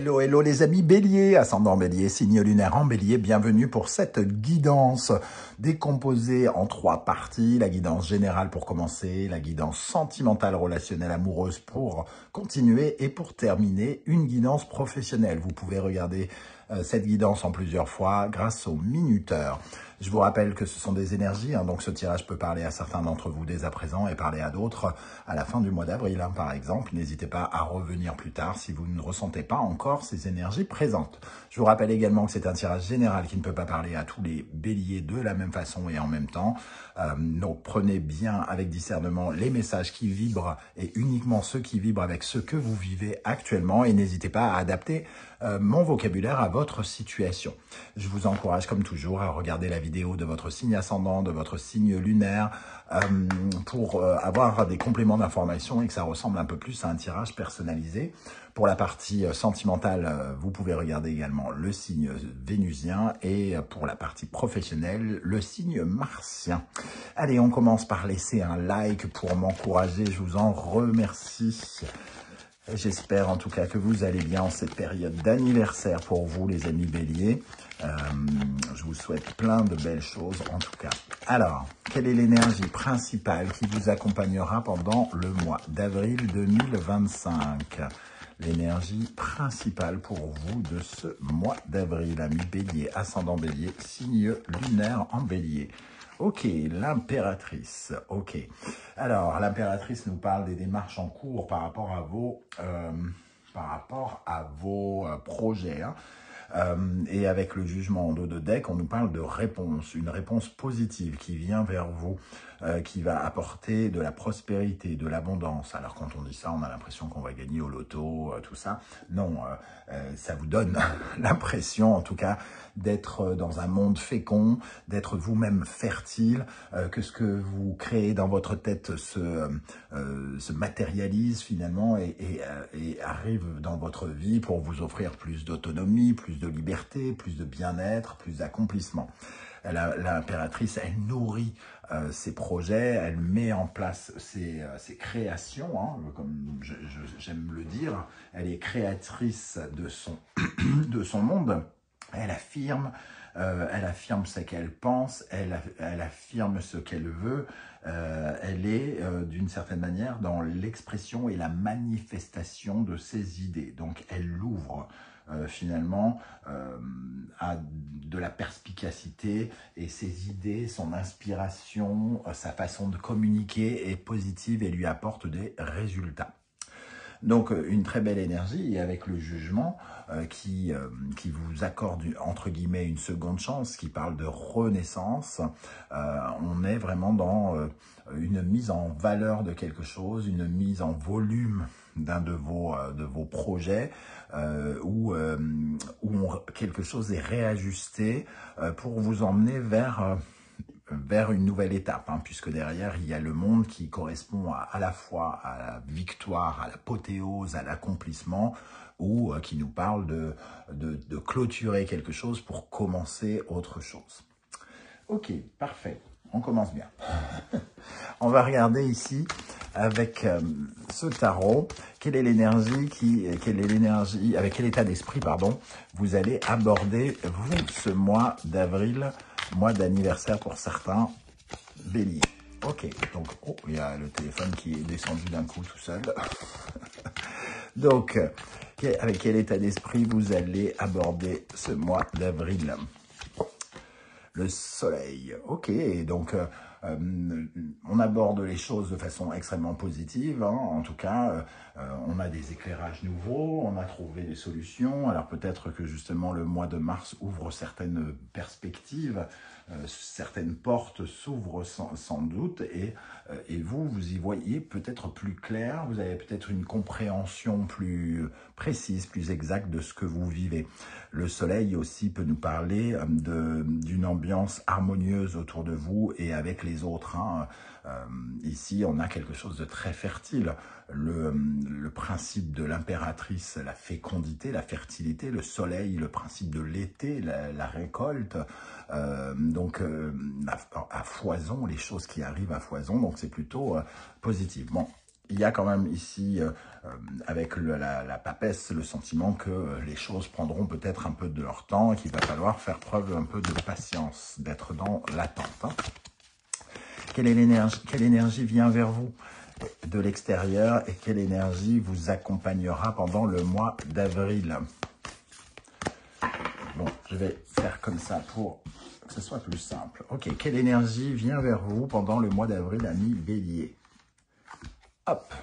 Hello, hello les amis Bélier, ascendant Bélier, signe lunaire en Bélier, bienvenue pour cette guidance décomposée en 3 parties. La guidance générale pour commencer, la guidance sentimentale, relationnelle, amoureuse pour continuer et pour terminer, une guidance professionnelle. Vous pouvez regarder cette guidance en plusieurs fois grâce au minuteur. Je vous rappelle que ce sont des énergies, donc ce tirage peut parler à certains d'entre vous dès à présent et parler à d'autres à la fin du mois d'avril, par exemple. N'hésitez pas à revenir plus tard si vous ne ressentez pas encore ces énergies présentes. Je vous rappelle également que c'est un tirage général qui ne peut pas parler à tous les béliers de la même façon et en même temps. Donc prenez bien avec discernement les messages qui vibrent et uniquement ceux qui vibrent avec ce que vous vivez actuellement et n'hésitez pas à adapter mon vocabulaire à votre situation. Je vous encourage comme toujours à regarder la vidéo de votre signe ascendant, de votre signe lunaire pour avoir des compléments d'information et que ça ressemble un peu plus à un tirage personnalisé. Pour la partie sentimentale, vous pouvez regarder également le signe vénusien et pour la partie professionnelle, le signe martien. Allez, on commence par laisser un like pour m'encourager, je vous en remercie. J'espère en tout cas que vous allez bien en cette période d'anniversaire pour vous les amis béliers. Je vous souhaite plein de belles choses en tout cas. Alors, quelle est l'énergie principale qui vous accompagnera pendant le mois d'avril 2025 ? L'énergie principale pour vous de ce mois d'avril, amis bélier, ascendant bélier, signe lunaire en bélier. Ok, l'impératrice. Ok. Alors, l'impératrice nous parle des démarches en cours par rapport à vos projets. Et avec le jugement en dos de deck, on nous parle de réponse, une réponse positive qui vient vers vous, qui va apporter de la prospérité, de l'abondance. Alors quand on dit ça, on a l'impression qu'on va gagner au loto, tout ça. Non, ça vous donne l'impression, en tout cas, d'être dans un monde fécond, d'être vous-même fertile, que ce que vous créez dans votre tête se matérialise finalement et arrive dans votre vie pour vous offrir plus d'autonomie, plus de liberté, plus de bien-être, plus d'accomplissement. L'impératrice, elle nourrit ses projets, elle met en place ses créations, comme j'aime le dire. Elle est créatrice de son monde. Elle affirme ce qu'elle pense, elle affirme ce qu'elle veut. Elle est d'une certaine manière dans l'expression et la manifestation de ses idées. Donc elle l'ouvre finalement à de la perspicacité et ses idées, son inspiration, sa façon de communiquer est positive et lui apporte des résultats. Donc une très belle énergie et avec le jugement qui vous accorde entre guillemets une seconde chance, qui parle de renaissance, on est vraiment dans une mise en valeur de quelque chose, une mise en volume d'un de vos projets où quelque chose est réajusté pour vous emmener vers une nouvelle étape, puisque derrière, il y a le monde qui correspond à la fois à la victoire, à l'apothéose, à l'accomplissement, ou qui nous parle de clôturer quelque chose pour commencer autre chose. Ok, parfait, on commence bien. On va regarder ici, avec ce tarot, avec quel état d'esprit, vous allez aborder, vous, ce mois d'avril, mois d'anniversaire pour certains béliers. Ok, donc il y a le téléphone qui est descendu d'un coup tout seul. Donc, avec quel état d'esprit vous allez aborder ce mois d'avril? Le soleil, ok, donc on aborde les choses de façon extrêmement positive, en tout cas, on a des éclairages nouveaux, on a trouvé des solutions, alors peut-être que justement le mois de mars ouvre certaines perspectives, certaines portes s'ouvrent sans doute, et vous y voyez peut-être plus clair, vous avez peut-être une compréhension plus précise, plus exacte de ce que vous vivez. Le soleil aussi peut nous parler d'une ambiance harmonieuse autour de vous et avec les autres. Ici, on a quelque chose de très fertile. Le principe de l'impératrice, la fécondité, la fertilité, le soleil, le principe de l'été, la récolte, donc à foison, les choses qui arrivent à foison, donc c'est plutôt positif. Bon, il y a quand même ici, avec la papesse, le sentiment que les choses prendront peut-être un peu de leur temps et qu'il va falloir faire preuve un peu de patience, d'être dans l'attente. Hein. Quelle énergie vient vers vous de l'extérieur et quelle énergie vous accompagnera pendant le mois d'avril? Bon, je vais faire comme ça pour que ce soit plus simple. Ok, quelle énergie vient vers vous pendant le mois d'avril, ami Bélier? Hop,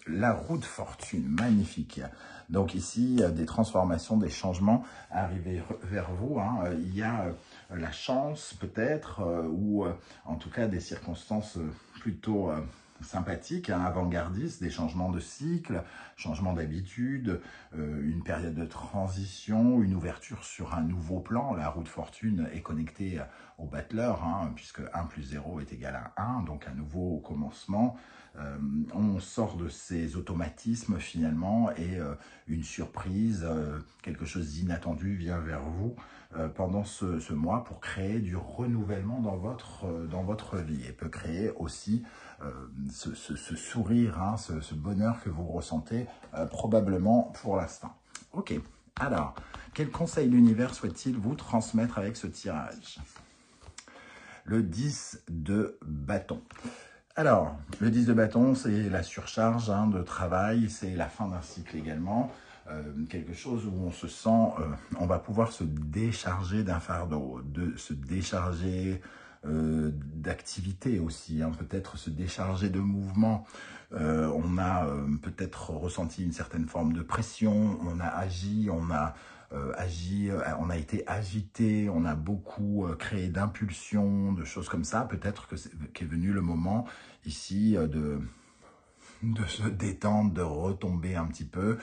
la roue de fortune, magnifique. Donc ici, des transformations, des changements arrivés vers vous. Hein. Il y a la chance peut-être, ou en tout cas des circonstances plutôt sympathiques, hein, avant-gardistes, des changements de cycle, changements d'habitude, une période de transition, une ouverture sur un nouveau plan. La roue de fortune est connectée au battleur, hein, puisque 1 plus 0 est égal à 1, donc un nouveau commencement. On sort de ces automatismes finalement et une surprise, quelque chose d'inattendu vient vers vous pendant ce mois pour créer du renouvellement dans votre vie et peut créer aussi ce sourire, hein, ce bonheur que vous ressentez probablement pour l'instant. Ok, alors, quel conseil l'univers souhaite-t-il vous transmettre avec ce tirage? Le 10 de bâton. Alors, le 10 de bâton, c'est la surcharge hein, de travail, c'est la fin d'un cycle également, quelque chose où on se sent, on va pouvoir se décharger d'un fardeau, se décharger d'activité aussi, hein, peut-être se décharger de mouvement. On a peut-être ressenti une certaine forme de pression, on a agi, on a été agité, on a beaucoup créé d'impulsions, de choses comme ça. Peut-être qu'est venu le moment ici de se détendre, de retomber un petit peu,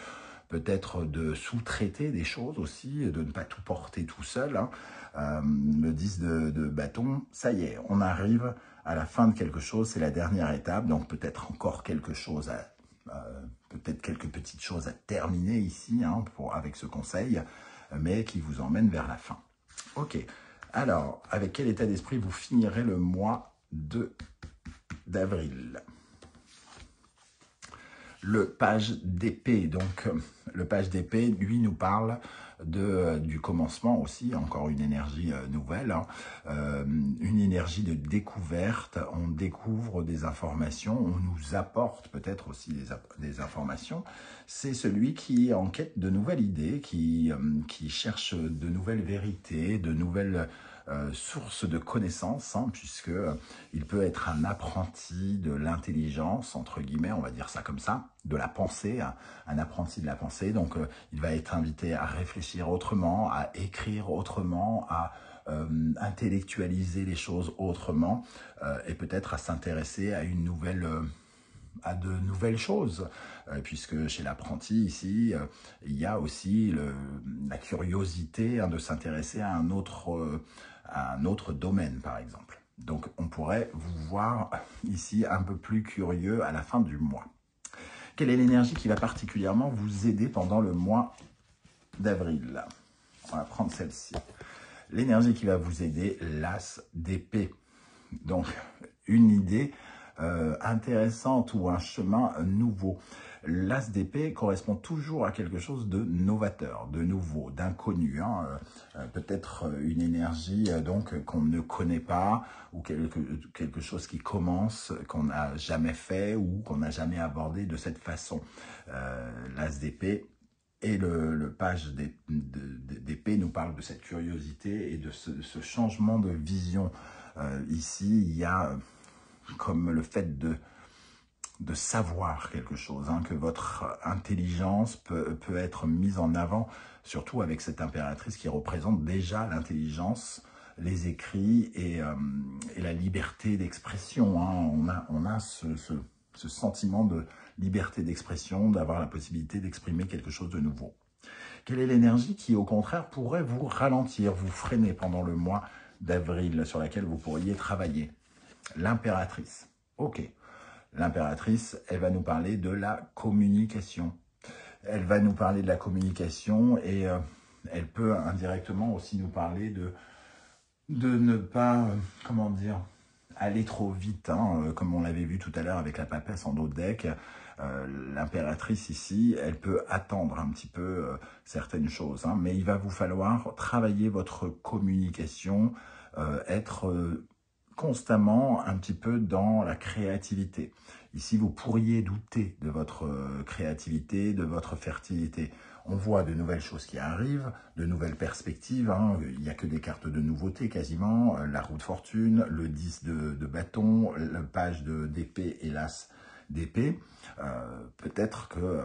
peut-être de sous-traiter des choses aussi, de ne pas tout porter tout seul. Hein. Le 10 de bâton, ça y est, on arrive à la fin de quelque chose, c'est la dernière étape, donc peut-être encore quelque chose peut-être quelques petites choses à terminer ici hein, avec ce conseil, mais qui vous emmène vers la fin. Ok, alors, avec quel état d'esprit vous finirez le mois d'avril? Le page d'épée, donc le page d'épée, lui, nous parle du commencement aussi, encore une énergie nouvelle, hein, une énergie de découverte, on découvre des informations, on nous apporte peut-être aussi des informations, c'est celui qui est en quête de nouvelles idées, qui cherche de nouvelles vérités, de nouvelles source de connaissances, hein, puisque il peut être un apprenti de l'intelligence, entre guillemets, on va dire ça comme ça, de la pensée, un apprenti de la pensée. Donc, il va être invité à réfléchir autrement, à écrire autrement, à intellectualiser les choses autrement, et peut-être à s'intéresser à à de nouvelles choses, puisque chez l'apprenti, ici, il y a aussi la curiosité hein, de s'intéresser à un autre domaine, par exemple. Donc, on pourrait vous voir ici un peu plus curieux à la fin du mois. Quelle est l'énergie qui va particulièrement vous aider pendant le mois d'avril? On va prendre celle-ci. L'énergie qui va vous aider, l'as d'épée. Donc, une idée intéressante ou un chemin nouveau. L'as d'épée correspond toujours à quelque chose de novateur, de nouveau, d'inconnu. Hein. Peut-être une énergie donc qu'on ne connaît pas ou quelque chose qui commence, qu'on n'a jamais fait ou qu'on n'a jamais abordé de cette façon. L'as d'épée et le page d'épée nous parle de cette curiosité et de ce changement de vision. Ici, il y a comme le fait de savoir quelque chose, hein, que votre intelligence peut être mise en avant, surtout avec cette impératrice qui représente déjà l'intelligence, les écrits et la liberté d'expression. Hein. On a ce sentiment de liberté d'expression, d'avoir la possibilité d'exprimer quelque chose de nouveau. Quelle est l'énergie qui, au contraire, pourrait vous ralentir, vous freiner pendant le mois d'avril, sur laquelle vous pourriez travailler? L'impératrice. Ok. L'impératrice, elle va nous parler de la communication. Elle va nous parler de la communication et elle peut indirectement aussi nous parler de ne pas, comment dire, aller trop vite, hein, comme on l'avait vu tout à l'heure avec la papesse en dos de deck. L'impératrice ici, elle peut attendre un petit peu certaines choses, hein, mais il va vous falloir travailler votre communication, être constamment un petit peu dans la créativité. Ici, vous pourriez douter de votre créativité, de votre fertilité. On voit de nouvelles choses qui arrivent, de nouvelles perspectives. Hein. Il n'y a que des cartes de nouveauté quasiment. La roue de fortune, le 10 de bâton, le page d'épée et l'as d'épée. Peut-être que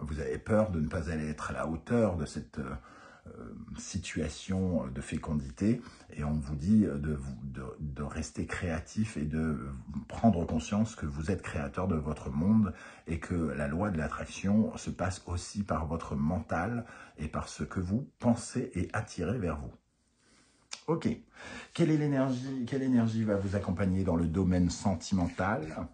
vous avez peur de ne pas aller être à la hauteur de cette situation de fécondité, et on vous dit de rester créatif et de prendre conscience que vous êtes créateur de votre monde et que la loi de l'attraction se passe aussi par votre mental et par ce que vous pensez et attirez vers vous. Ok, quelle énergie va vous accompagner dans le domaine sentimental,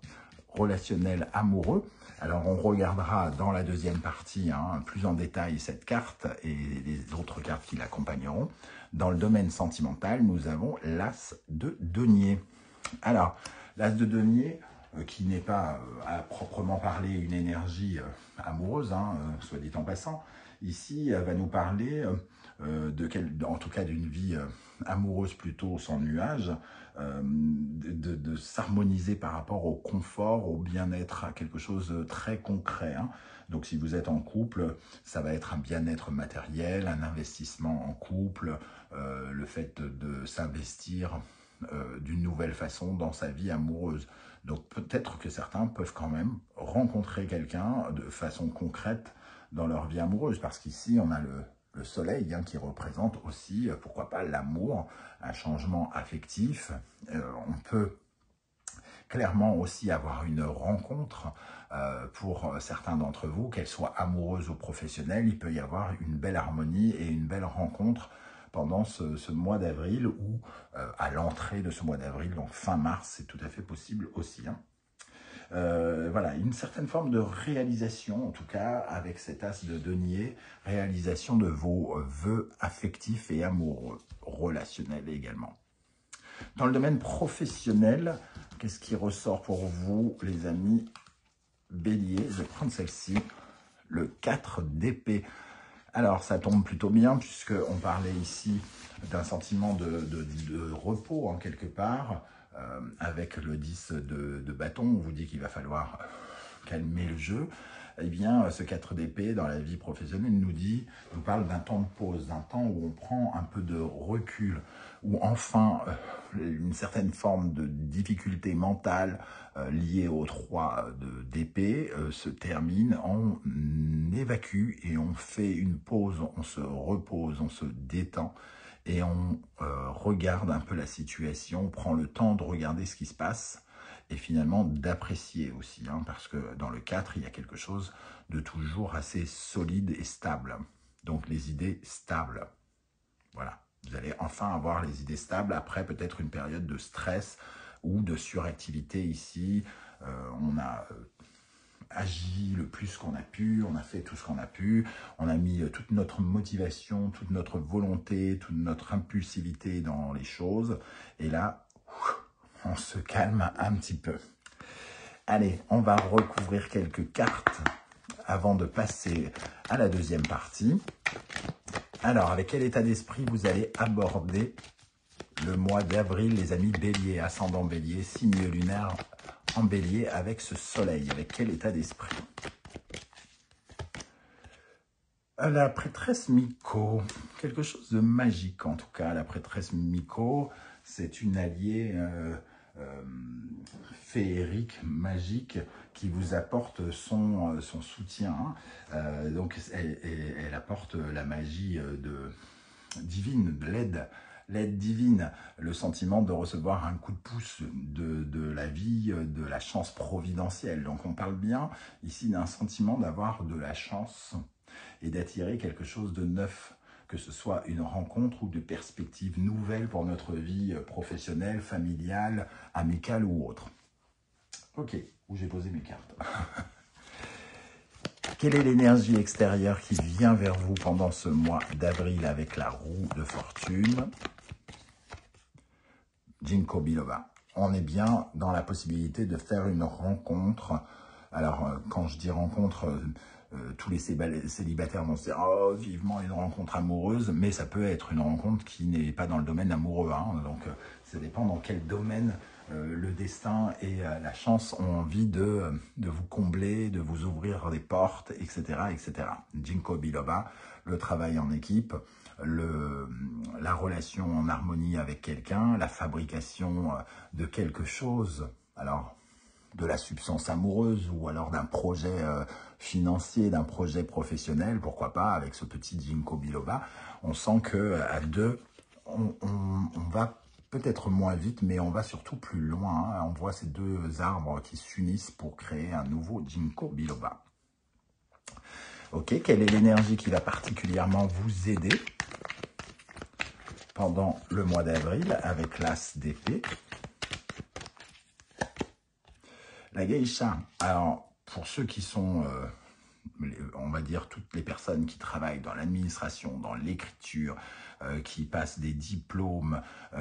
relationnel, amoureux? Alors, on regardera dans la deuxième partie plus en détail cette carte et les autres cartes qui l'accompagneront. Dans le domaine sentimental, nous avons l'As de denier. Alors, l'As de denier, qui n'est pas à proprement parler une énergie amoureuse, soit dit en passant, ici va nous parler en tout cas d'une vie amoureuse plutôt sans nuage, de s'harmoniser par rapport au confort, au bien-être, à quelque chose de très concret. Hein. Donc si vous êtes en couple, ça va être un bien-être matériel, un investissement en couple, le fait de s'investir d'une nouvelle façon dans sa vie amoureuse. Donc peut-être que certains peuvent quand même rencontrer quelqu'un de façon concrète dans leur vie amoureuse, parce qu'ici on a le soleil qui représente aussi, pourquoi pas, l'amour, un changement affectif. On peut clairement aussi avoir une rencontre pour certains d'entre vous, qu'elle soit amoureuse ou professionnelle. Il peut y avoir une belle harmonie et une belle rencontre pendant ce mois d'avril ou à l'entrée de ce mois d'avril, donc fin mars, c'est tout à fait possible aussi. Hein. Voilà, une certaine forme de réalisation, en tout cas, avec cet as de denier, réalisation de vos vœux affectifs et amoureux, relationnels également. Dans le domaine professionnel, qu'est-ce qui ressort pour vous, les amis Bélier? Je vais prendre celle-ci, le 4 d'épée. Alors, ça tombe plutôt bien, puisqu'on parlait ici d'un sentiment de repos, en quelque part. Avec le 10 de bâton, on vous dit qu'il va falloir calmer le jeu. Eh bien, ce 4 d'épée dans la vie professionnelle nous parle d'un temps de pause, d'un temps où on prend un peu de recul, où enfin une certaine forme de difficulté mentale liée aux 3 d'épée se termine, on évacue et on fait une pause, on se repose, on se détend. Et on regarde un peu la situation, on prend le temps de regarder ce qui se passe et finalement d'apprécier aussi, parce que dans le 4, il y a quelque chose de toujours assez solide et stable. Donc les idées stables, voilà. Vous allez enfin avoir les idées stables après peut-être une période de stress ou de suractivité ici. On a agi le plus qu'on a pu, on a fait tout ce qu'on a pu, on a mis toute notre motivation, toute notre volonté, toute notre impulsivité dans les choses, et là, on se calme un petit peu. Allez, on va recouvrir quelques cartes avant de passer à la deuxième partie. Alors, avec quel état d'esprit vous allez aborder le mois d'avril, les amis Bélier, ascendant Bélier, signe lunaire en Bélier, avec ce soleil, avec quel état d'esprit? La prêtresse Miko, quelque chose de magique en tout cas. La prêtresse Miko, c'est une alliée féerique, magique, qui vous apporte son soutien. Donc elle apporte la magie divine, l'aide divine, le sentiment de recevoir un coup de pouce de la vie, de la chance providentielle. Donc on parle bien ici d'un sentiment d'avoir de la chance et d'attirer quelque chose de neuf, que ce soit une rencontre ou de perspectives nouvelles pour notre vie professionnelle, familiale, amicale ou autre. Ok, où j'ai posé mes cartes. Quelle est l'énergie extérieure qui vient vers vous pendant ce mois d'avril avec la roue de fortune? Ginkgo biloba. on est bien dans la possibilité de faire une rencontre. Alors, quand je dis rencontre, tous les célibataires vont se dire « Oh, vivement une rencontre amoureuse », mais ça peut être une rencontre qui n'est pas dans le domaine amoureux. Hein. Donc, ça dépend dans quel domaine le destin et la chance ont envie de vous combler, de vous ouvrir des portes, etc. etc. Ginkgo biloba, le travail en équipe, la relation en harmonie avec quelqu'un, la fabrication de quelque chose, alors de la substance amoureuse ou alors d'un projet financier, d'un projet professionnel, pourquoi pas, avec ce petit Ginkgo biloba, on sent qu'à deux, on va peut-être moins vite, mais on va surtout plus loin. Hein. On voit ces deux arbres qui s'unissent pour créer un nouveau Ginkgo biloba. Ok, quelle est l'énergie qui va particulièrement vous aider pendant le mois d'avril avec l'as d'épée? La geisha, alors pour ceux qui sont, on va dire toutes les personnes qui travaillent dans l'administration, dans l'écriture, qui passent des diplômes,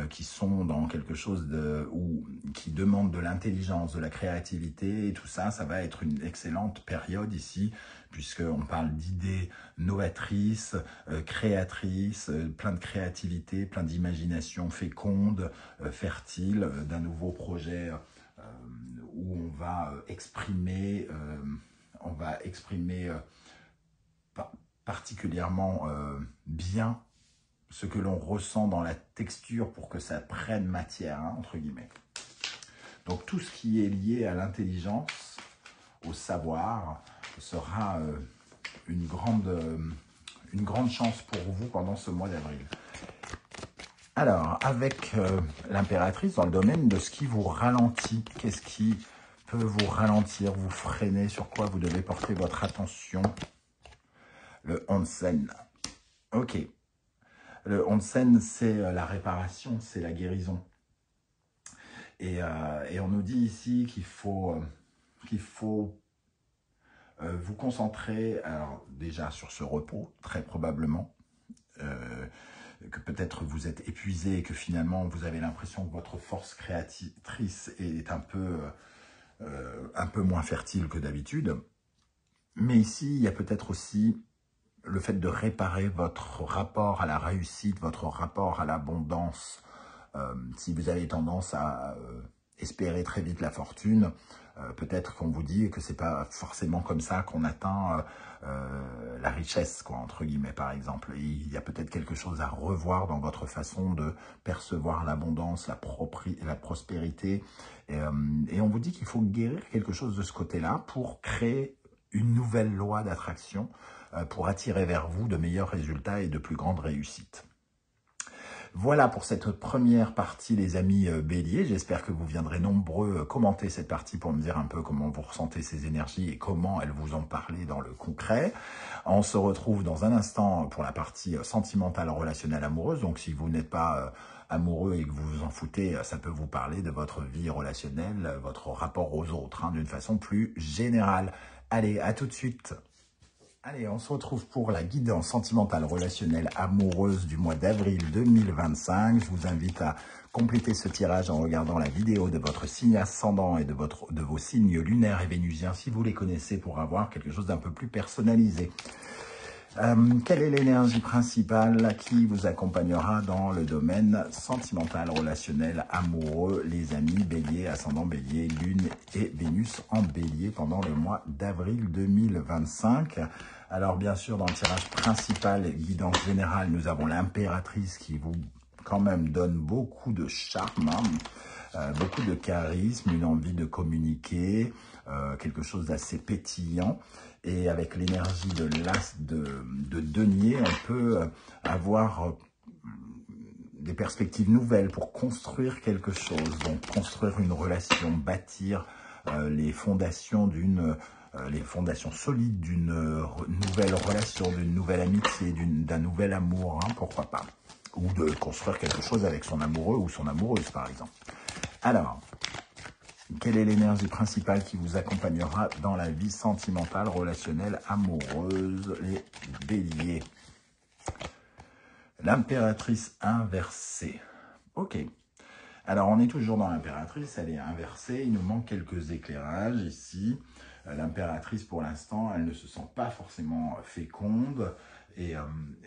qui sont dans quelque chose ou qui demandent de l'intelligence, de la créativité et tout ça, ça va être une excellente période ici, puisqu'on parle d'idées novatrices, créatrices, plein de créativité, plein d'imagination féconde, fertile, d'un nouveau projet où on va exprimer particulièrement bien ce que l'on ressent dans la texture pour que ça prenne matière, hein, entre guillemets. Donc tout ce qui est lié à l'intelligence, au savoir, sera une grande chance pour vous pendant ce mois d'avril. Alors, avec l'impératrice dans le domaine de ce qui vous ralentit, qu'est-ce qui peut vous ralentir, vous freiner, sur quoi vous devez porter votre attention? Le onsen. Ok. Le onsen, c'est la réparation, c'est la guérison. Et on nous dit ici qu'il faut vous concentrer, alors déjà sur ce repos, très probablement, que peut-être vous êtes épuisé et que finalement vous avez l'impression que votre force créatrice est un peu moins fertile que d'habitude. Mais ici, il y a peut-être aussi le fait de réparer votre rapport à la réussite, votre rapport à l'abondance. Si vous avez tendance à espérer très vite la fortune, peut-être qu'on vous dit que c'est pas forcément comme ça qu'on atteint la richesse, quoi, entre guillemets, par exemple. Et il y a peut-être quelque chose à revoir dans votre façon de percevoir l'abondance, la prospérité. Et on vous dit qu'il faut guérir quelque chose de ce côté-là pour créer une nouvelle loi d'attraction pour attirer vers vous de meilleurs résultats et de plus grandes réussites. Voilà pour cette première partie, les amis béliers. J'espère que vous viendrez nombreux commenter cette partie pour me dire un peu comment vous ressentez ces énergies et comment elles vous ont parlé dans le concret. On se retrouve dans un instant pour la partie sentimentale, relationnelle, amoureuse. Donc si vous n'êtes pas amoureux et que vous vous en foutez, ça peut vous parler de votre vie relationnelle, votre rapport aux autres, hein, d'une façon plus générale. Allez, à tout de suite. Allez, on se retrouve pour la guidance sentimentale, relationnelle, amoureuse du mois d'avril 2025. Je vous invite à compléter ce tirage en regardant la vidéo de votre signe ascendant et de vos signes lunaires et vénusiens, si vous les connaissez, pour avoir quelque chose d'un peu plus personnalisé. Quelle est l'énergie principale qui vous accompagnera dans le domaine sentimental, relationnel, amoureux, les amis, bélier, ascendant bélier, lune et Vénus en bélier pendant le mois d'avril 2025? Alors bien sûr, dans le tirage principal, guidance générale, nous avons l'impératrice qui vous quand même donne beaucoup de charme, hein, beaucoup de charisme, une envie de communiquer, quelque chose d'assez pétillant. Et avec l'énergie de l'as de denier, on peut avoir des perspectives nouvelles pour construire quelque chose. Donc construire une relation, bâtir les fondations solides d'une nouvelle relation, d'une nouvelle amitié, d'un nouvel amour, hein, pourquoi pas. Ou de construire quelque chose avec son amoureux ou son amoureuse, par exemple. Alors, quelle est l'énergie principale qui vous accompagnera dans la vie sentimentale, relationnelle, amoureuse, les béliers? L'impératrice inversée. Ok. Alors, on est toujours dans l'impératrice, elle est inversée, il nous manque quelques éclairages ici. L'impératrice, pour l'instant, elle ne se sent pas forcément féconde. Et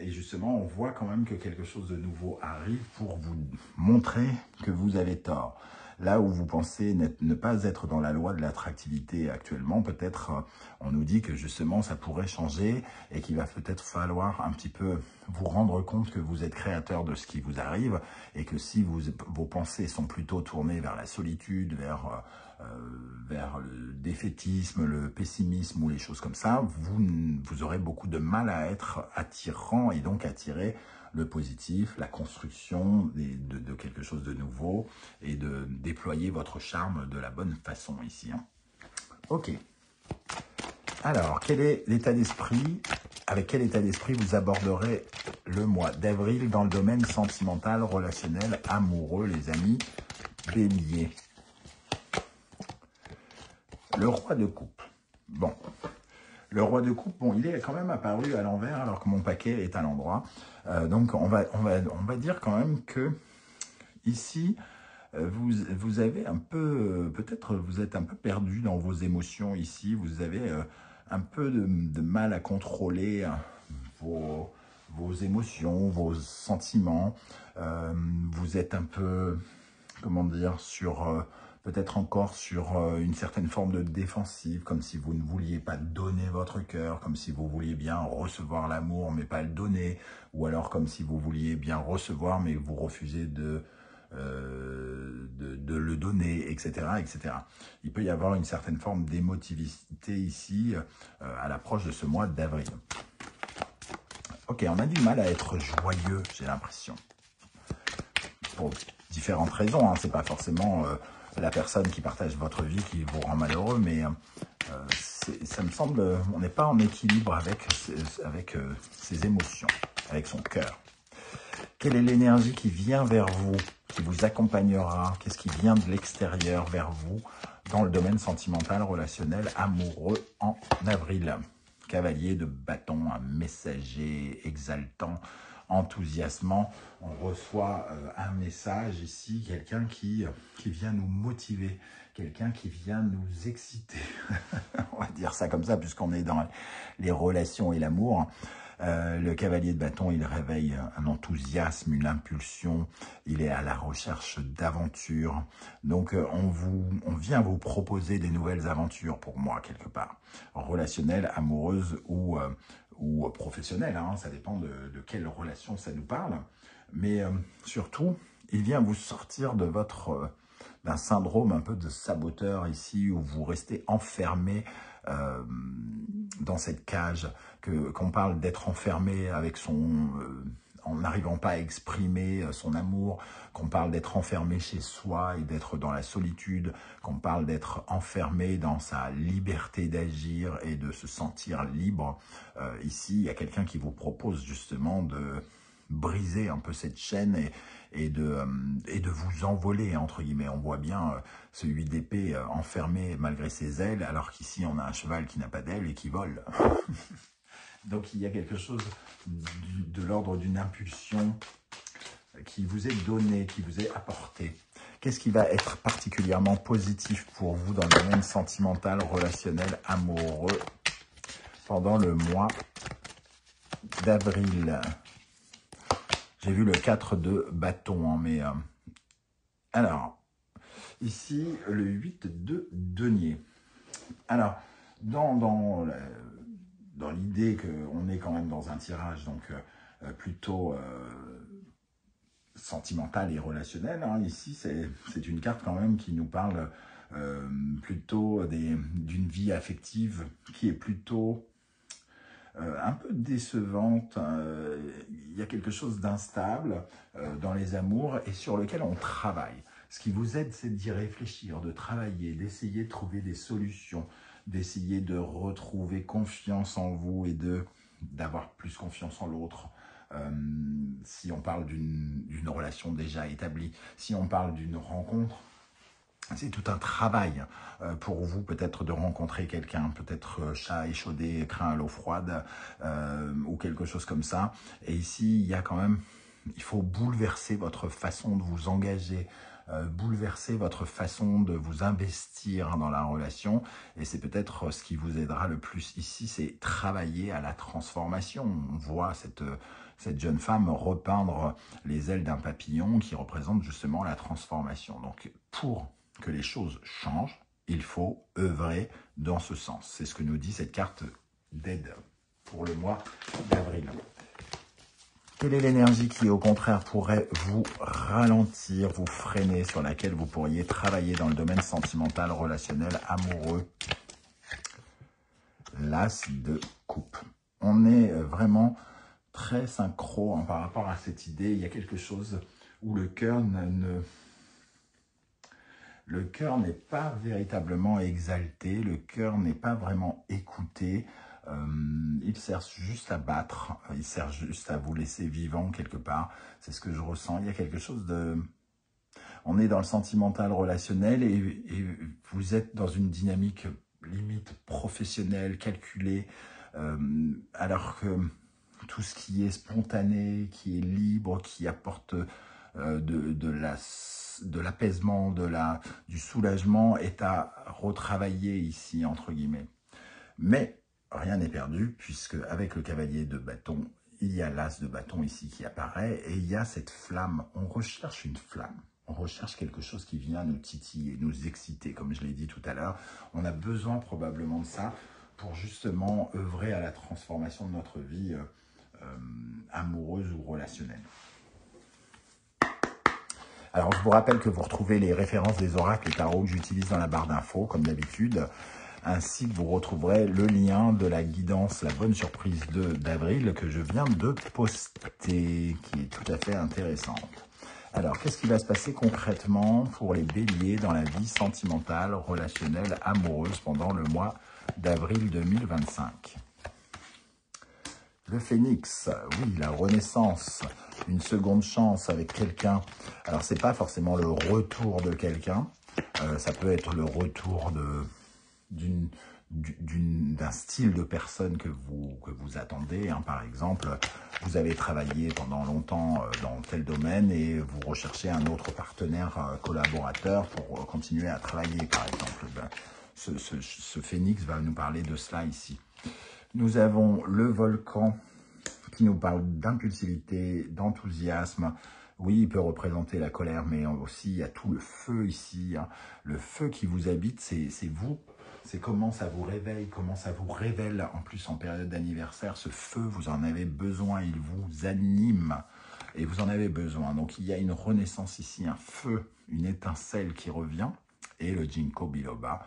justement, on voit quand même que quelque chose de nouveau arrive pour vous montrer que vous avez tort. Là où vous pensez ne pas être dans la loi de l'attractivité actuellement, peut-être on nous dit que justement ça pourrait changer et qu'il va peut-être falloir un petit peu vous rendre compte que vous êtes créateur de ce qui vous arrive et que si vos pensées sont plutôt tournées vers la solitude, vers le défaitisme, le pessimisme ou les choses comme ça, vous aurez beaucoup de mal à être attirant et donc attirer le positif, la construction de quelque chose de nouveau et de déployer votre charme de la bonne façon ici. Hein. Ok. Alors, quel est l'état d'esprit? Avec quel état d'esprit vous aborderez le mois d'avril dans le domaine sentimental, relationnel, amoureux, les amis? Bélier. Le roi de coupe. Bon. Le roi de coupe, bon, il est quand même apparu à l'envers alors que mon paquet est à l'endroit. Donc, on va dire quand même que ici, vous avez un peu, peut-être vous êtes un peu perdu dans vos émotions ici. Vous avez un peu de mal à contrôler vos émotions, vos sentiments. Vous êtes un peu, comment dire, sur... peut-être encore sur une certaine forme de défensive, comme si vous ne vouliez pas donner votre cœur, comme si vous vouliez bien recevoir l'amour, mais pas le donner, ou alors comme si vous vouliez bien recevoir, mais vous refusez de le donner, etc., etc. Il peut y avoir une certaine forme d'émotivité ici, à l'approche de ce mois d'avril. Ok, on a du mal à être joyeux, j'ai l'impression. Pour différentes raisons, hein. C'est pas forcément... la personne qui partage votre vie qui vous rend malheureux, mais ça me semble, on n'est pas en équilibre avec ses émotions, avec son cœur. Quelle est l'énergie qui vient vers vous, qui vous accompagnera? Qu'est-ce qui vient de l'extérieur vers vous dans le domaine sentimental, relationnel, amoureux en avril? Cavalier de bâton, un messager exaltant, enthousiasmant. On reçoit un message ici, quelqu'un qui vient nous motiver, quelqu'un qui vient nous exciter. On va dire ça comme ça, puisqu'on est dans les relations et l'amour. Le cavalier de bâton, il réveille un enthousiasme, une impulsion. Il est à la recherche d'aventures. Donc, on vient vous proposer des nouvelles aventures pour moi, quelque part. Relationnelles, amoureuses ou professionnelles. Hein, ça dépend de quelle relation ça nous parle. Mais surtout, il vient vous sortir de d'un syndrome un peu de saboteur ici, où vous restez enfermé dans cette cage, qu'on parle d'être enfermé avec en n'arrivant pas à exprimer son amour, qu'on parle d'être enfermé chez soi et d'être dans la solitude, qu'on parle d'être enfermé dans sa liberté d'agir et de se sentir libre. Ici, il y a quelqu'un qui vous propose justement de briser un peu cette chaîne et de vous envoler, entre guillemets. On voit bien ce 8 d'épée enfermé malgré ses ailes, alors qu'ici on a un cheval qui n'a pas d'ailes et qui vole. Donc il y a quelque chose de l'ordre d'une impulsion qui vous est donnée, qui vous est apportée. Qu'est-ce qui va être particulièrement positif pour vous dans le domaine sentimental, relationnel, amoureux pendant le mois d'avril? J'ai vu le 4 de bâton, hein, mais... alors, ici, le 8 de denier. Alors, dans l'idée qu'on est quand même dans un tirage, donc plutôt sentimental et relationnel, hein, ici, c'est une carte quand même qui nous parle plutôt d'une vie affective qui est plutôt... un peu décevante. Il y a quelque chose d'instable dans les amours et sur lequel on travaille. Ce qui vous aide, c'est d'y réfléchir, de travailler, d'essayer de trouver des solutions, d'essayer de retrouver confiance en vous et d'avoir plus confiance en l'autre. Si on parle d'une relation déjà établie, si on parle d'une rencontre, c'est tout un travail pour vous, peut-être de rencontrer quelqu'un, peut-être chat échaudé, craint à l'eau froide ou quelque chose comme ça. Et ici, il y a quand même, il faut bouleverser votre façon de vous engager bouleverser votre façon de vous investir dans la relation. Et c'est peut-être ce qui vous aidera le plus ici, c'est travailler à la transformation. On voit cette jeune femme repeindre les ailes d'un papillon qui représente justement la transformation. Donc, pour que les choses changent, il faut œuvrer dans ce sens. C'est ce que nous dit cette carte d'aide pour le mois d'avril. Quelle est l'énergie qui, au contraire, pourrait vous ralentir, vous freiner, sur laquelle vous pourriez travailler dans le domaine sentimental, relationnel, amoureux? L'As de coupe. On est vraiment très synchro par rapport à cette idée. Il y a quelque chose où le cœur n'est pas véritablement exalté, le cœur n'est pas vraiment écouté. Il sert juste à battre, il sert juste à vous laisser vivant quelque part. C'est ce que je ressens. Il y a quelque chose de... On est dans le sentimental relationnel et vous êtes dans une dynamique limite professionnelle, calculée, alors que tout ce qui est spontané, qui est libre, qui apporte de l'apaisement, du soulagement est à retravailler ici, entre guillemets. Mais rien n'est perdu, puisque avec le cavalier de bâton, il y a l'as de bâton ici qui apparaît, et il y a cette flamme. On recherche une flamme, on recherche quelque chose qui vient nous titiller, nous exciter, comme je l'ai dit tout à l'heure. On a besoin probablement de ça pour justement œuvrer à la transformation de notre vie amoureuse ou relationnelle. Alors, je vous rappelle que vous retrouvez les références des oracles et tarots que j'utilise dans la barre d'infos, comme d'habitude, ainsi que vous retrouverez le lien de la guidance, la bonne surprise d'avril que je viens de poster, qui est tout à fait intéressante. Alors, qu'est-ce qui va se passer concrètement pour les béliers dans la vie sentimentale, relationnelle, amoureuse pendant le mois d'avril 2025 ? Le phénix, oui, la renaissance, une seconde chance avec quelqu'un. Alors, c'est pas forcément le retour de quelqu'un, ça peut être le retour d'un style de personne que vous attendez. Hein. Par exemple, vous avez travaillé pendant longtemps dans tel domaine et vous recherchez un autre partenaire collaborateur pour continuer à travailler, par exemple. Ben, ce phénix va nous parler de cela ici. Nous avons le volcan qui nous parle d'impulsivité, d'enthousiasme. Oui, il peut représenter la colère, mais aussi il y a tout le feu ici. Hein. Le feu qui vous habite, c'est vous. C'est comment ça vous réveille, comment ça vous révèle. En plus, en période d'anniversaire, ce feu, vous en avez besoin. Il vous anime et vous en avez besoin. Donc, il y a une renaissance ici, un feu, une étincelle qui revient. Et le Ginkgo biloba,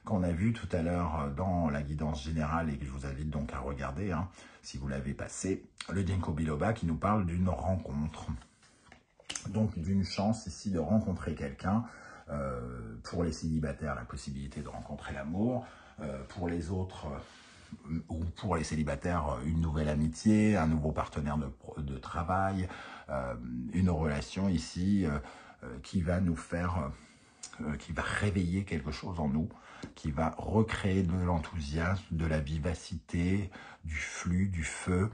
qu'on a vu tout à l'heure dans la guidance générale et que je vous invite donc à regarder, hein, si vous l'avez passé, le Ginkgo biloba qui nous parle d'une rencontre. Donc d'une chance ici de rencontrer quelqu'un. Pour les célibataires, la possibilité de rencontrer l'amour. Pour les autres, ou pour les célibataires, une nouvelle amitié, un nouveau partenaire de travail, une relation ici qui va nous faire... qui va réveiller quelque chose en nous, qui va recréer de l'enthousiasme, de la vivacité, du flux, du feu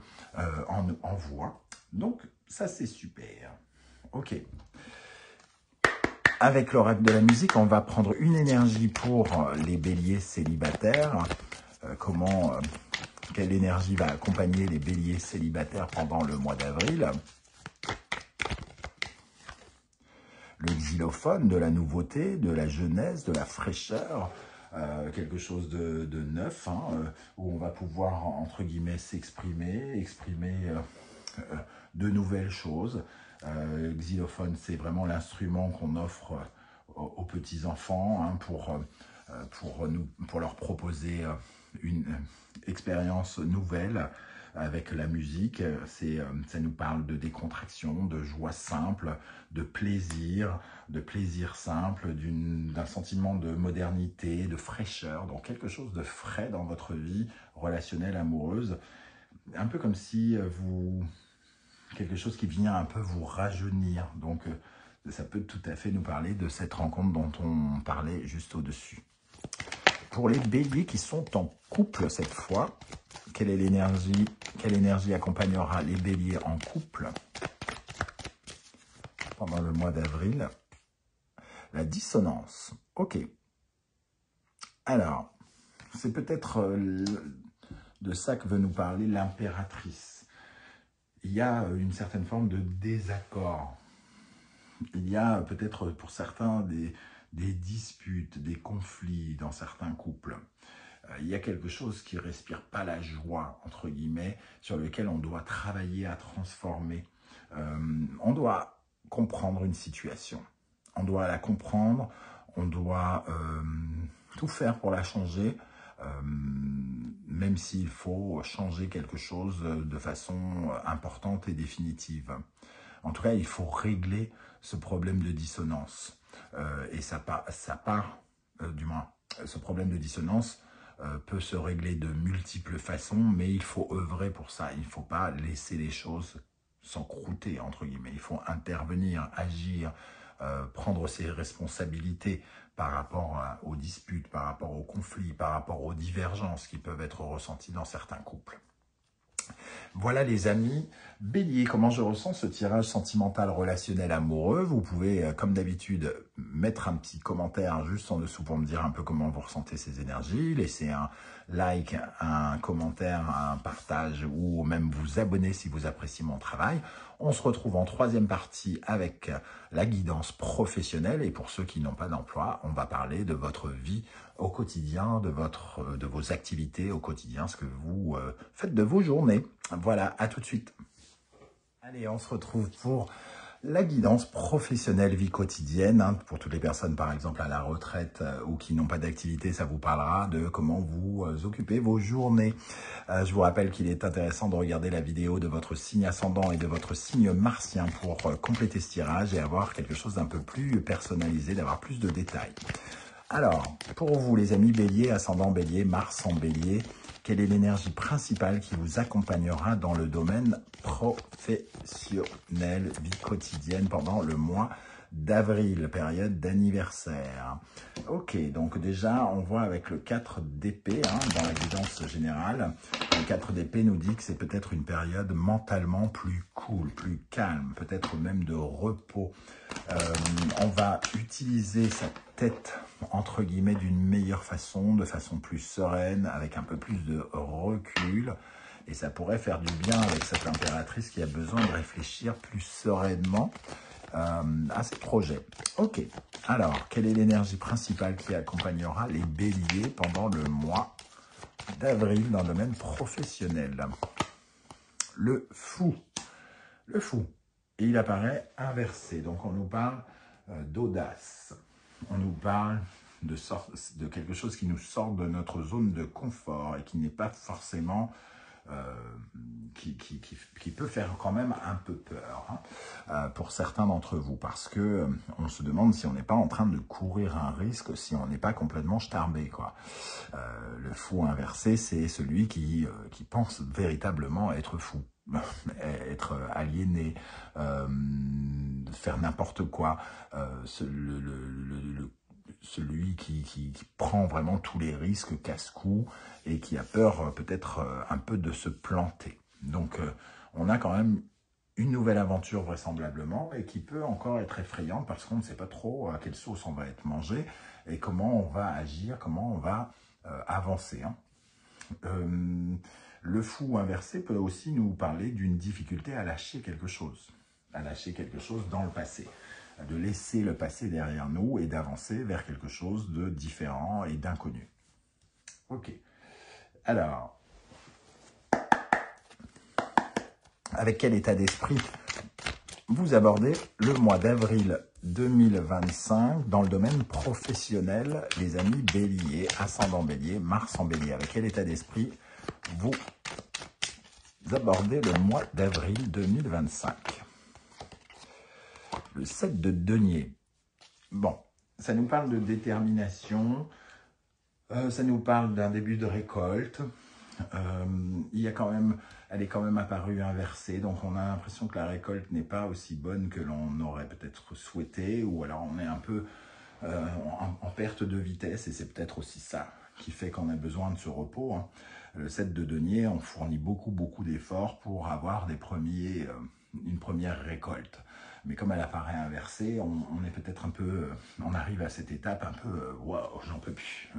en vous. Hein. Donc, ça, c'est super. Ok. Avec l'oracle de la musique, on va prendre une énergie pour les béliers célibataires. Quelle énergie va accompagner les béliers célibataires pendant le mois d'avril ? Le xylophone, de la nouveauté, de la jeunesse, de la fraîcheur, quelque chose de neuf, hein, où on va pouvoir, entre guillemets, exprimer de nouvelles choses. Le xylophone, c'est vraiment l'instrument qu'on offre aux petits-enfants hein, pour leur proposer une expérience nouvelle. Avec la musique, ça nous parle de décontraction, de joie simple, de plaisir simple, d'un sentiment de modernité, de fraîcheur, donc quelque chose de frais dans votre vie relationnelle, amoureuse, un peu comme si quelque chose qui vient un peu vous rajeunir, donc ça peut tout à fait nous parler de cette rencontre dont on parlait juste au-dessus. Pour les béliers qui sont en couple cette fois, quelle énergie accompagnera les béliers en couple pendant le mois d'avril? La dissonance. Ok. Alors, c'est peut-être de ça que veut nous parler l'impératrice. Il y a une certaine forme de désaccord. Il y a peut-être pour certains des disputes, des conflits dans certains couples. Il y a quelque chose qui ne respire pas la joie, entre guillemets, sur lequel on doit travailler à transformer. On doit comprendre une situation. On doit la comprendre, on doit tout faire pour la changer, même s'il faut changer quelque chose de façon importante et définitive. En tout cas, il faut régler ce problème de dissonance. Et ça part, du moins, ce problème de dissonance peut se régler de multiples façons, mais il faut œuvrer pour ça. Il ne faut pas laisser les choses s'encrouter, entre guillemets. Il faut intervenir, agir, prendre ses responsabilités par rapport aux disputes, par rapport aux conflits, par rapport aux divergences qui peuvent être ressenties dans certains couples. Voilà les amis, Bélier, comment je ressens ce tirage sentimental, relationnel, amoureux. Vous pouvez, comme d'habitude, mettre un petit commentaire juste en dessous pour me dire un peu comment vous ressentez ces énergies. Laissez un like, un commentaire, un partage ou même vous abonner si vous appréciez mon travail. On se retrouve en troisième partie avec la guidance professionnelle. Et pour ceux qui n'ont pas d'emploi, on va parler de votre vie au quotidien, de vos activités au quotidien, ce que vous faites de vos journées. Voilà, à tout de suite. Allez, on se retrouve pour la guidance professionnelle, vie quotidienne. Hein, pour toutes les personnes, par exemple, à la retraite ou qui n'ont pas d'activité, ça vous parlera de comment vous occupez vos journées. Je vous rappelle qu'il est intéressant de regarder la vidéo de votre signe ascendant et de votre signe martien pour compléter ce tirage et avoir quelque chose d'un peu plus personnalisé, d'avoir plus de détails. Alors, pour vous les amis Bélier, ascendant Bélier, Mars en Bélier, quelle est l'énergie principale qui vous accompagnera dans le domaine professionnel, vie quotidienne pendant le mois d'avril, période d'anniversaire? Ok, donc déjà, on voit avec le 4 d'épée, dans la guidance générale, le 4 d'épée nous dit que c'est peut-être une période mentalement plus cool, plus calme, peut-être même de repos. On va utiliser sa tête, entre guillemets, d'une meilleure façon, de façon plus sereine, avec un peu plus de recul. Et ça pourrait faire du bien avec cette impératrice qui a besoin de réfléchir plus sereinement à ses projets. Ok, alors, quelle est l'énergie principale qui accompagnera les béliers pendant le mois d'avril dans le domaine professionnel? Le fou. Le fou. Et il apparaît inversé. Donc, on nous parle d'audace. On nous parle de quelque chose qui nous sort de notre zone de confort et qui n'est pas forcément... qui peut faire quand même un peu peur pour certains d'entre vous, parce que on se demande si on n'est pas en train de courir un risque, si on n'est pas complètement starbé, quoi. Le fou inversé, c'est celui qui pense véritablement être fou, être aliéné, faire n'importe quoi, celui qui prend vraiment tous les risques casse-cou et qui a peur peut-être un peu de se planter. Donc on a quand même une nouvelle aventure vraisemblablement et qui peut encore être effrayante parce qu'on ne sait pas trop à quelle sauce on va être mangé et comment on va agir, comment on va avancer. Le fou inversé peut aussi nous parler d'une difficulté à lâcher quelque chose dans le passé, de laisser le passé derrière nous et d'avancer vers quelque chose de différent et d'inconnu. Ok. Alors, avec quel état d'esprit vous abordez le mois d'avril 2025 dans le domaine professionnel, les amis Bélier, ascendant Bélier, Mars en Bélier? Avec quel état d'esprit vous abordez le mois d'avril 2025? Le 7 de denier. Bon, ça nous parle de détermination, ça nous parle d'un début de récolte. Elle est quand même apparue inversée, donc on a l'impression que la récolte n'est pas aussi bonne que l'on aurait peut-être souhaité, ou alors on est un peu en perte de vitesse, et c'est peut-être aussi ça qui fait qu'on a besoin de ce repos. Le 7 de denier, on fournit beaucoup d'efforts pour avoir une première récolte. Mais comme elle apparaît inversée, on est peut-être un peu, on arrive à cette étape un peu, waouh, j'en peux plus.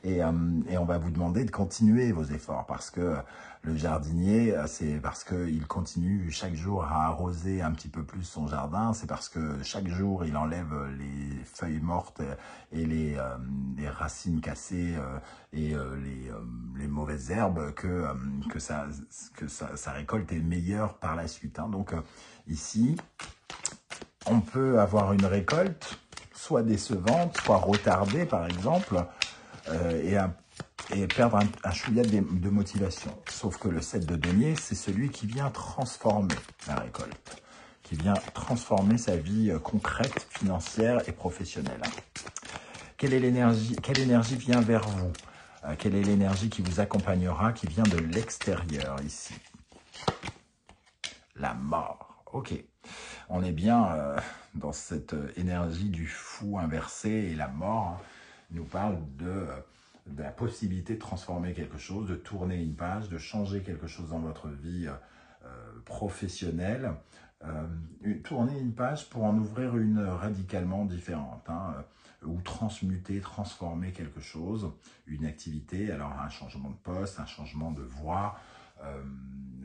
et on va vous demander de continuer vos efforts parce que le jardinier, c'est parce qu'il continue chaque jour à arroser un petit peu plus son jardin, c'est parce que chaque jour il enlève les feuilles mortes et les racines cassées et les mauvaises herbes que sa récolte est meilleure par la suite. Hein. Donc ici, on peut avoir une récolte soit décevante, soit retardée par exemple, et perdre un chouïa de motivation. Sauf que le 7 de denier, c'est celui qui vient transformer la récolte, qui vient transformer sa vie concrète, financière et professionnelle. Quelle énergie vient vers vous? Quelle est l'énergie qui vous accompagnera, qui vient de l'extérieur ici? La mort. Ok. On est bien dans cette énergie du fou inversé et la mort nous parle de la possibilité de transformer quelque chose, de tourner une page, de changer quelque chose dans votre vie professionnelle. Tourner une page pour en ouvrir une radicalement différente, hein, ou transmuter, transformer quelque chose, une activité, alors un changement de poste, un changement de voie,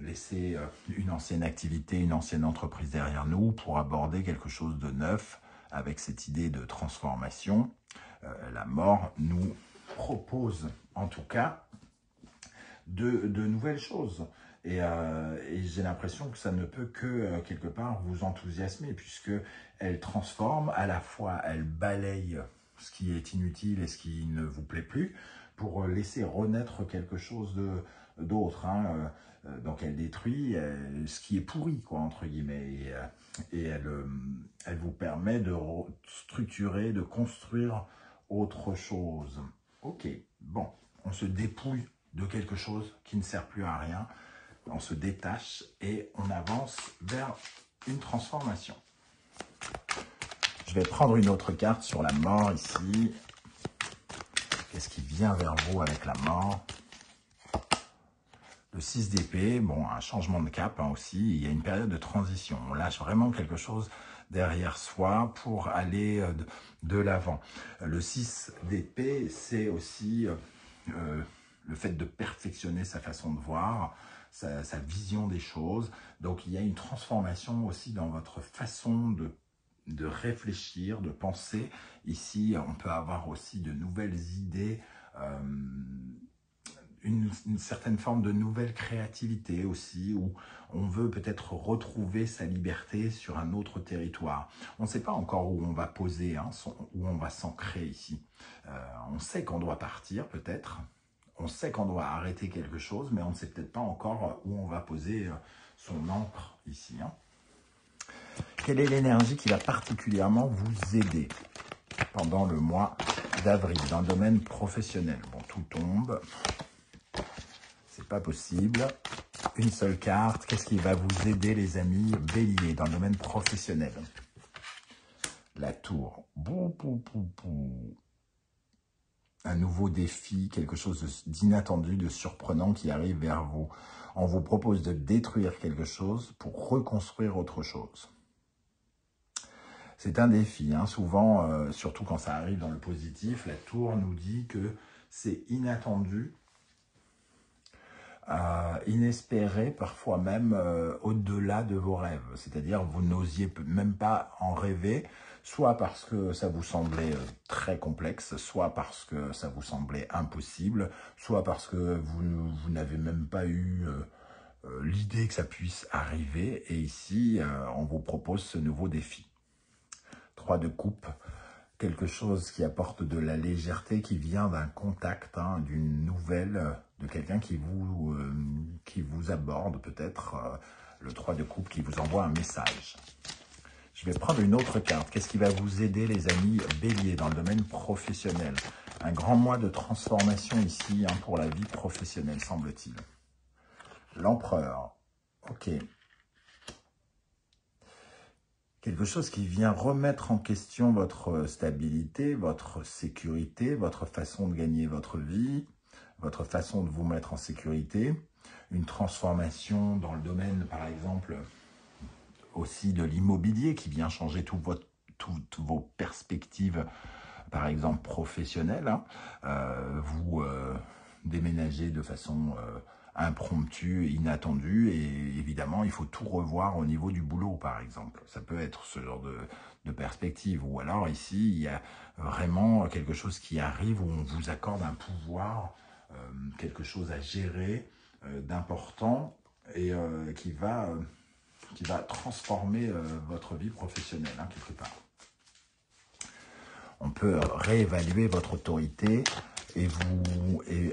laisser une ancienne activité, une ancienne entreprise derrière nous pour aborder quelque chose de neuf avec cette idée de transformation. La mort nous propose en tout cas de nouvelles choses. Et j'ai l'impression que ça ne peut que, quelque part, vous enthousiasmer, puisque elle transforme, à la fois, elle balaye ce qui est inutile et ce qui ne vous plaît plus, pour laisser renaître quelque chose d'autre. Hein. Donc, elle détruit ce qui est pourri, quoi, entre guillemets. Et elle vous permet de structurer, de construire autre chose. Ok, bon, on se dépouille de quelque chose qui ne sert plus à rien. On se détache et on avance vers une transformation. Je vais prendre une autre carte sur la mort ici. Qu'est-ce qui vient vers vous avec la mort? Le 6 d'épée, bon, un changement de cap hein, aussi. Il y a une période de transition. On lâche vraiment quelque chose derrière soi pour aller de l'avant. Le 6 d'épée, c'est aussi le fait de perfectionner sa façon de voir, sa vision des choses. Donc, il y a une transformation aussi dans votre façon de réfléchir, de penser. Ici, on peut avoir aussi de nouvelles idées, une certaine forme de nouvelle créativité aussi, où on veut peut-être retrouver sa liberté sur un autre territoire. On ne sait pas encore où on va poser, hein, où on va s'ancrer ici. On sait qu'on doit partir peut-être, on sait qu'on doit arrêter quelque chose, mais on ne sait peut-être pas encore où on va poser son ancre ici. Hein. Quelle est l'énergie qui va particulièrement vous aider pendant le mois d'avril dans le domaine professionnel? Bon, tout tombe. C'est pas possible. Une seule carte. Qu'est-ce qui va vous aider, les amis? Bélier, dans le domaine professionnel. La tour. Bou, bou, bou, bou. Un nouveau défi, quelque chose d'inattendu, de surprenant qui arrive vers vous. On vous propose de détruire quelque chose pour reconstruire autre chose. C'est un défi, hein. Souvent, surtout quand ça arrive dans le positif, la tour nous dit que c'est inattendu, inespéré, parfois même au-delà de vos rêves. C'est-à-dire vous n'osiez même pas en rêver, soit parce que ça vous semblait très complexe, soit parce que ça vous semblait impossible, soit parce que vous n'avez même pas eu l'idée que ça puisse arriver. Et ici, on vous propose ce nouveau défi. 3 de coupe, quelque chose qui apporte de la légèreté, qui vient d'un contact, hein, d'une nouvelle, de quelqu'un qui vous aborde peut-être, le 3 de coupe qui vous envoie un message. Je vais prendre une autre carte. Qu'est-ce qui va vous aider, les amis Bélier, dans le domaine professionnel? Un grand mois de transformation ici, hein, pour la vie professionnelle, semble-t-il. L'empereur. Ok. Quelque chose qui vient remettre en question votre stabilité, votre sécurité, votre façon de gagner votre vie, votre façon de vous mettre en sécurité. Une transformation dans le domaine, par exemple, aussi de l'immobilier qui vient changer toutes vos perspectives, par exemple professionnelles. Hein. Vous déménagez de façon impromptue, inattendue, et évidemment, il faut tout revoir au niveau du boulot, par exemple. Ça peut être ce genre de perspective. Ou alors, ici, il y a vraiment quelque chose qui arrive où on vous accorde un pouvoir, quelque chose à gérer d'important et qui va transformer votre vie professionnelle, hein, quelque part. On peut réévaluer votre autorité et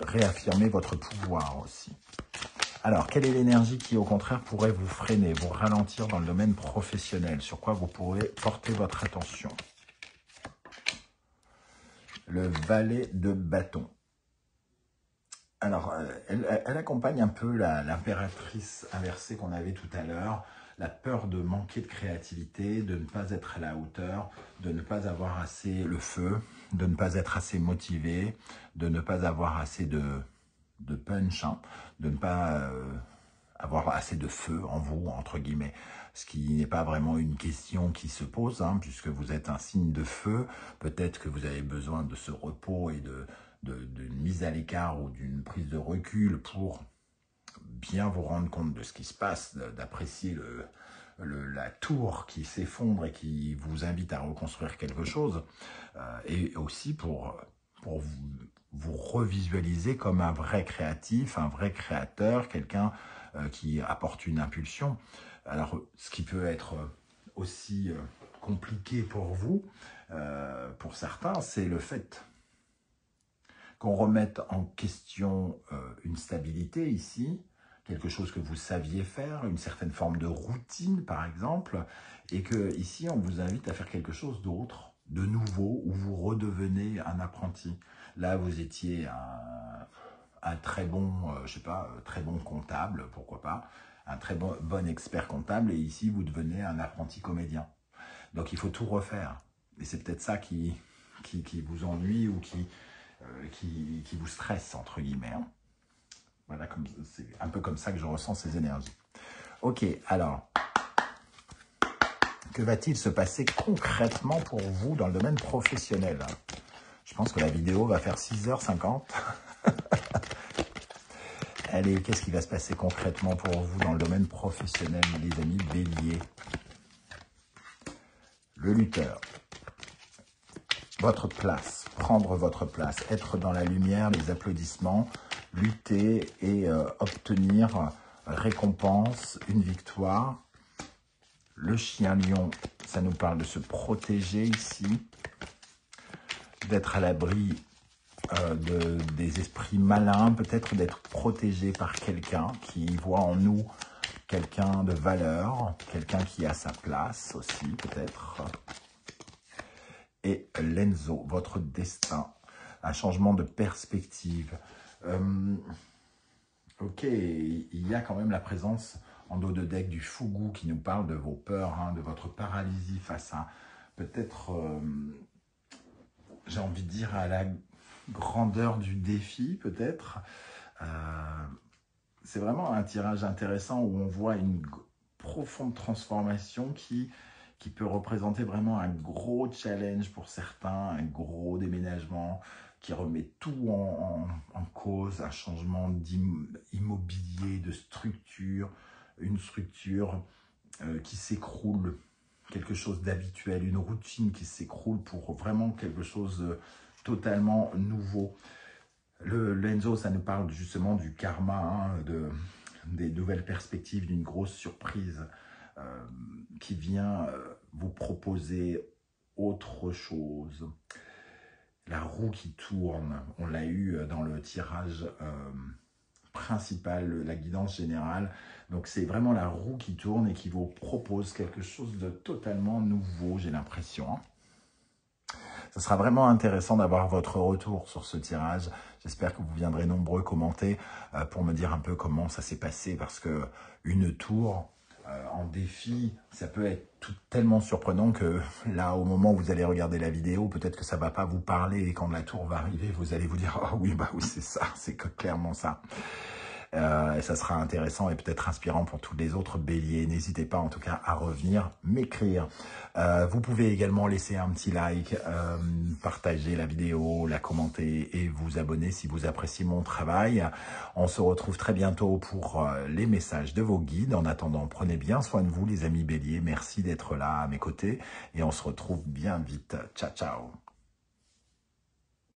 réaffirmer votre pouvoir aussi. Alors, quelle est l'énergie qui, au contraire, pourrait vous freiner, vous ralentir dans le domaine professionnel? Sur quoi vous pourrez porter votre attention? Le valet de bâton. Alors, elle accompagne un peu l'impératrice inversée qu'on avait tout à l'heure, la peur de manquer de créativité, de ne pas être à la hauteur, de ne pas avoir assez le feu, de ne pas être assez motivé, de ne pas avoir assez de punch, hein, de ne pas avoir assez de feu en vous, entre guillemets. Ce qui n'est pas vraiment une question qui se pose, hein, puisque vous êtes un signe de feu. Peut-être que vous avez besoin de ce repos et d'une mise à l'écart ou d'une prise de recul pour bien vous rendre compte de ce qui se passe, d'apprécier la tour qui s'effondre et qui vous invite à reconstruire quelque chose, et aussi pour vous revisualiser comme un vrai créatif, un vrai créateur, quelqu'un qui apporte une impulsion. Alors, ce qui peut être aussi compliqué pour vous, pour certains, c'est le fait qu'on remette en question une stabilité ici, quelque chose que vous saviez faire, une certaine forme de routine par exemple, et que ici on vous invite à faire quelque chose d'autre, de nouveau, où vous redevenez un apprenti. Là vous étiez un très bon, je sais pas, très bon comptable, pourquoi pas, un très bon expert comptable, et ici vous devenez un apprenti comédien. Donc il faut tout refaire, et c'est peut-être ça qui vous ennuie ou qui vous stresse, entre guillemets. Hein. Voilà, c'est un peu comme ça que je ressens ces énergies. Ok, alors, que va-t-il se passer concrètement pour vous dans le domaine professionnel? Je pense que la vidéo va faire 6h50. Allez, qu'est-ce qui va se passer concrètement pour vous dans le domaine professionnel, les amis Bélier? Le lutteur. Votre place, prendre votre place, être dans la lumière, les applaudissements, lutter et obtenir récompense, une victoire. Le chien lion, ça nous parle de se protéger ici, d'être à l'abri des esprits malins, peut-être d'être protégé par quelqu'un qui voit en nous quelqu'un de valeur, quelqu'un qui a sa place aussi peut-être. Et l'Enzo, votre destin, un changement de perspective. Ok, il y a quand même la présence en dos de deck du Fugu qui nous parle de vos peurs, hein, de votre paralysie face à peut-être, j'ai envie de dire, à la grandeur du défi peut-être. C'est vraiment un tirage intéressant où on voit une profonde transformation qui peut représenter vraiment un gros challenge pour certains, un gros déménagement qui remet tout en cause, un changement d'immobilier, de structure, une structure qui s'écroule, quelque chose d'habituel, une routine qui s'écroule pour vraiment quelque chose de totalement nouveau. L'Enzo, ça nous parle justement du karma, hein, des nouvelles perspectives, d'une grosse surprise qui vient vous proposer autre chose. La roue qui tourne, on l'a eu dans le tirage principal, la guidance générale. Donc c'est vraiment la roue qui tourne et qui vous propose quelque chose de totalement nouveau, j'ai l'impression. Ce sera vraiment intéressant d'avoir votre retour sur ce tirage. J'espère que vous viendrez nombreux commenter pour me dire un peu comment ça s'est passé, parce que une tour en défi, ça peut être tellement surprenant que là, au moment où vous allez regarder la vidéo, peut-être que ça ne va pas vous parler, et quand la tour va arriver, vous allez vous dire « Ah oui, bah oui, c'est ça, c'est clairement ça ». Et ça sera intéressant et peut-être inspirant pour tous les autres béliers. N'hésitez pas en tout cas à revenir m'écrire. Vous pouvez également laisser un petit like, partager la vidéo, la commenter et vous abonner si vous appréciez mon travail. On se retrouve très bientôt pour les messages de vos guides. En attendant, prenez bien soin de vous les amis béliers. Merci d'être là à mes côtés et on se retrouve bien vite. Ciao, ciao.